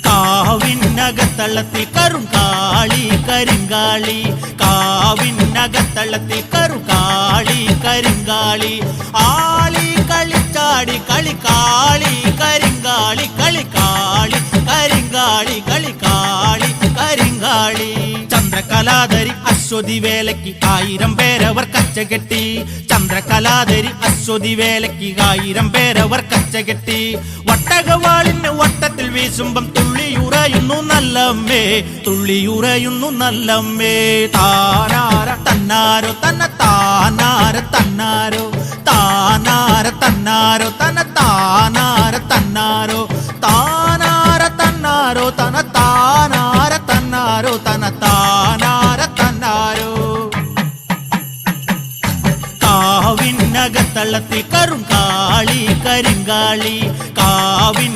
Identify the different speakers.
Speaker 1: കാവിനകത്തളത്തിൽ കറുങ്കാളി കരിങ്കാളി, കാവിനകത്തളത്തിൽ കറുകാളി കരിങ്കാളി, ആളി കളിച്ചാടി കളിക്കാളി കരിങ്കാളി, കളിക്കാളി കരിങ്കാളി, കളിക്കാളി കരിങ്കാളി. ചന്ദ്രകലാധരി അശ്വതി വേലയ്ക്ക് 1000 പേരവർ കച്ചകെട്ടി, ചന്ദ്രകലാധരി അശ്വതി വേലയ്ക്ക് 1000 പേരവർ കച്ചകെട്ടി. വട്ടകവാളിന് വട്ടത്തിൽ വീശുമ്പം തുള്ളിയുറയുന്നു നല്ലമ്മേ, തുള്ളിയുറയുന്നു നല്ലമ്മേ. താനാര തന്നാരോ തന്ന താനാര തന്നാരോ, താനാര തന്നാരോ തന്ന താനാര തന്നാരോ, താനാര തന്നാരോ തന താനാര തന്നാരോ തന താനാര തന്നാരോ. കാവിനകത്തളത്തിൽ കറുങ്കാളി കരിങ്കാളി, കാവിൻ